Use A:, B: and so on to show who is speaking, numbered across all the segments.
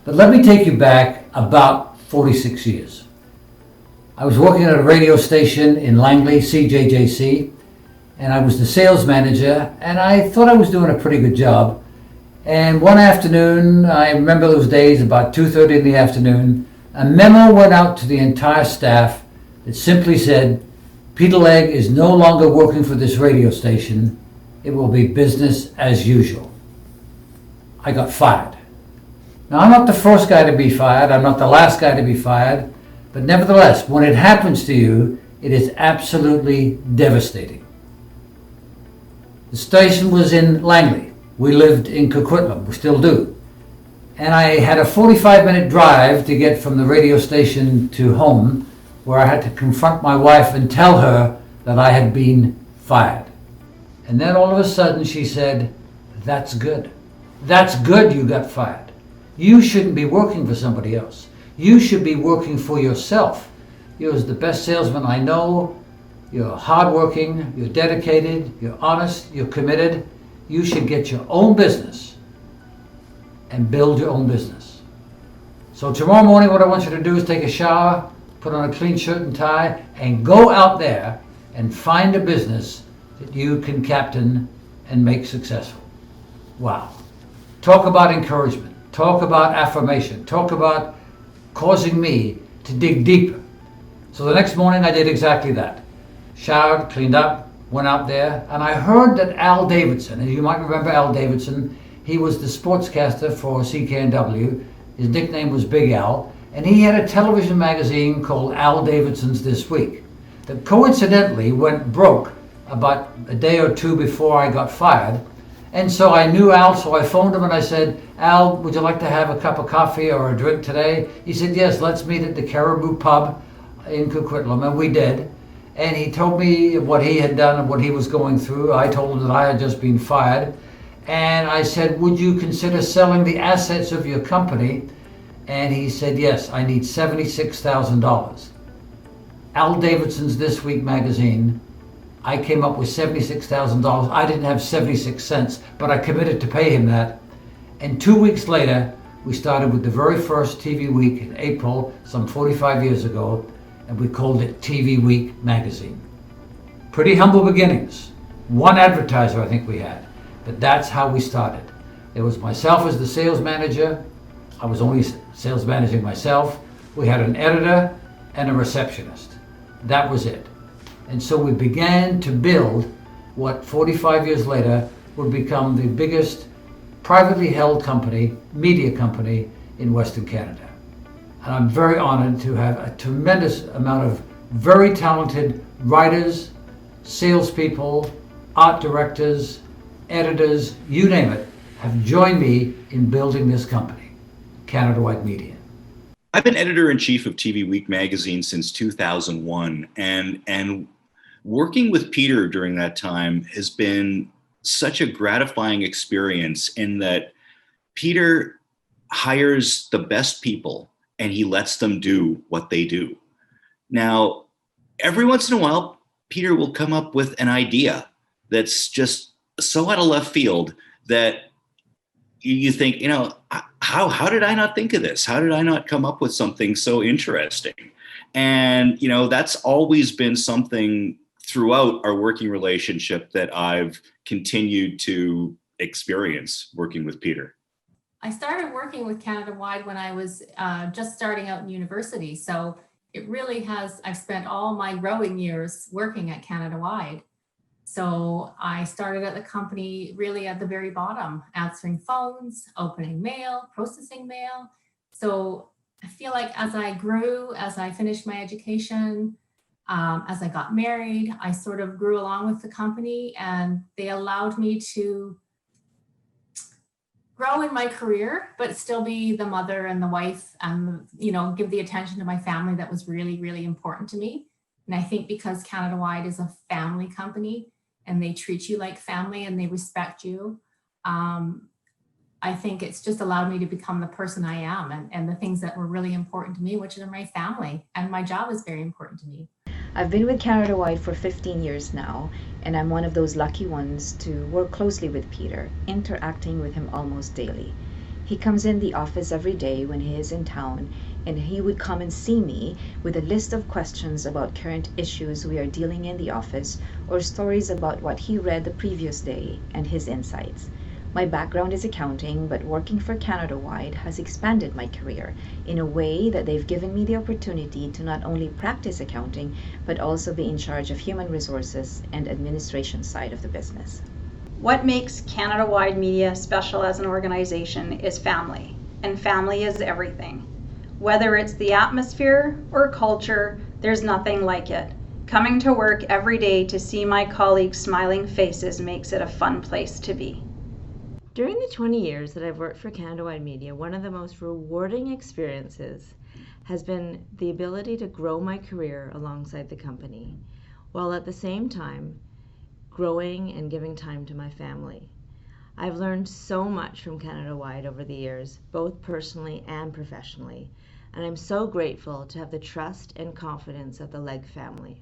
A: But let me take you back about 46 years. I was working at a radio station in Langley, CJJC, and I was the sales manager, and I thought I was doing a pretty good job. And one afternoon, I remember those days, about 2:30 in the afternoon, a memo went out to the entire staff that simply said, Peter Legg is no longer working for this radio station. It will be business as usual. I got fired. Now, I'm not the first guy to be fired. I'm not the last guy to be fired. But nevertheless, when it happens to you, it is absolutely devastating. The station was in Langley. We lived in Coquitlam. We still do. And I had a 45-minute drive to get from the radio station to home, where I had to confront my wife and tell her that I had been fired. And then all of a sudden she said, "That's good. That's good you got fired. You shouldn't be working for somebody else. You should be working for yourself. You're the best salesman I know. You're hardworking, you're dedicated, you're honest, you're committed. You should get your own business and build your own business. So tomorrow morning what I want you to do is take a shower, put on a clean shirt and tie, and go out there and find a business that you can captain and make successful." Wow. Talk about encouragement. Talk about affirmation. Talk about causing me to dig deeper. So the next morning I did exactly that. Showered, cleaned up, went out there, and I heard that Al Davidson, and you might remember Al Davidson, he was the sportscaster for CKNW. His nickname was Big Al, and he had a television magazine called Al Davidson's This Week that coincidentally went broke about a day or two before I got fired. And so I knew Al, so I phoned him and I said, "Al, would you like to have a cup of coffee or a drink today?" He said, "Yes, let's meet at the Caribou Pub in Coquitlam," and we did. And he told me what he had done and what he was going through. I told him that I had just been fired. And I said, "Would you consider selling the assets of your company?" And he said, "Yes, I need $76,000. Al Davidson's This Week magazine, I came up with $76,000. I didn't have 76 cents, but I committed to pay him that. And 2 weeks later, we started with the very first TV Week in April, some 45 years ago, and we called it TV Week magazine. Pretty humble beginnings. One advertiser I think we had, but that's how we started. It was myself as the sales manager. I was only sales managing myself. We had an editor and a receptionist. That was it. And so we began to build what 45 years later would become the biggest privately held company, media company in Western Canada. And I'm very honored to have a tremendous amount of very talented writers, salespeople, art directors, editors, you name it, have joined me in building this company, Canada Wide Media.
B: I've been editor-in-chief of TV Week magazine since 2001, and working with Peter during that time has been such a gratifying experience in that Peter hires the best people and he lets them do what they do. Now, every once in a while, Peter will come up with an idea that's just so out of left field that you think, how did I not think of this? How did I not come up with something so interesting? And, that's always been something throughout our working relationship that I've continued to experience working with Peter.
C: I started working with Canada Wide when I was just starting out in university. So it really I've spent all my growing years working at Canada Wide. So I started at the company really at the very bottom, answering phones, opening mail, processing mail. So I feel like as I grew, as I finished my education, as I got married, I sort of grew along with the company, and they allowed me to grow in my career, but still be the mother and the wife and, give the attention to my family that was really, really important to me. And I think because Canada Wide is a family company and they treat you like family and they respect you, I think it's just allowed me to become the person I am and the things that were really important to me, which are my family, and my job is very important to me.
D: I've been with Canada Wide for 15 years now, and I'm one of those lucky ones to work closely with Peter, interacting with him almost daily. He comes in the office every day when he is in town, and he would come and see me with a list of questions about current issues we are dealing in the office or stories about what he read the previous day and his insights. My background is accounting, but working for Canada-wide has expanded my career in a way that they've given me the opportunity to not only practice accounting, but also be in charge of human resources and administration side of the business.
E: What makes Canada-wide Media special as an organization is family, and family is everything. Whether it's the atmosphere or culture, there's nothing like it. Coming to work every day to see my colleagues' smiling faces makes it a fun place to be.
F: During the 20 years that I've worked for Canada-wide Media, one of the most rewarding experiences has been the ability to grow my career alongside the company, while at the same time growing and giving time to my family. I've learned so much from Canada-wide over the years, both personally and professionally, and I'm so grateful to have the trust and confidence of the Legg family.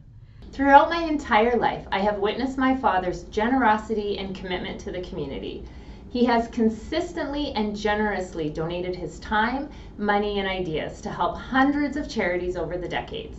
G: Throughout my entire life, I have witnessed my father's generosity and commitment to the community. He has consistently and generously donated his time, money, and ideas to help hundreds of charities over the decades.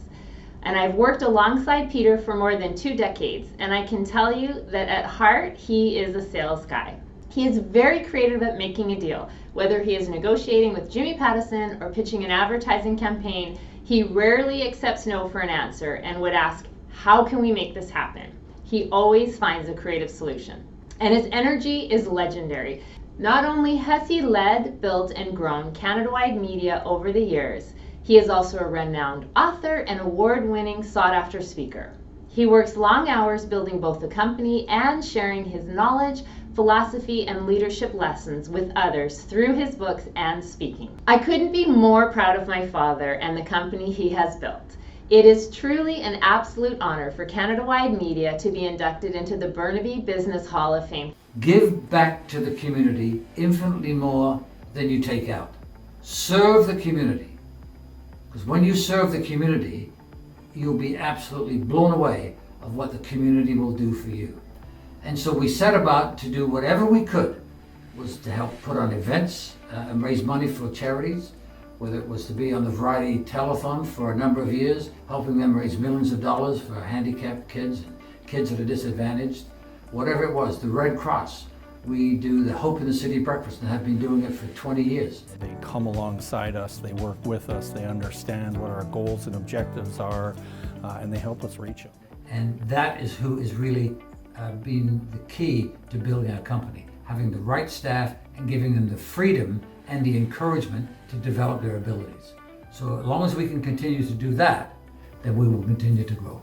G: And I've worked alongside Peter for more than 2 decades, and I can tell you that at heart, he is a sales guy. He is very creative at making a deal. Whether he is negotiating with Jimmy Pattison or pitching an advertising campaign, he rarely accepts no for an answer and would ask, how can we make this happen? He always finds a creative solution. And his energy is legendary. Not only has he led, built, and grown Canada-wide Media over the years, he is also a renowned author and award-winning sought-after speaker. He works long hours building both the company and sharing his knowledge, philosophy, and leadership lessons with others through his books and speaking. I couldn't be more proud of my father and the company he has built. It is truly an absolute honor for Canada-wide Media to be inducted into the Burnaby Business Hall of Fame.
A: Give back to the community infinitely more than you take out. Serve the community. Because when you serve the community, you'll be absolutely blown away of what the community will do for you. And so we set about to do whatever we could, was to help put on events and raise money for charities, whether it was to be on the Variety Telethon for a number of years, helping them raise millions of dollars for handicapped kids, kids that are disadvantaged, whatever it was, the Red Cross. We do the Hope in the City breakfast and have been doing it for 20 years.
H: They come alongside us, they work with us, they understand what our goals and objectives are, and they help us reach them.
A: And that is who is really been the key to building our company, having the right staff and giving them the freedom and the encouragement to develop their abilities. So as long as we can continue to do that, then we will continue to grow.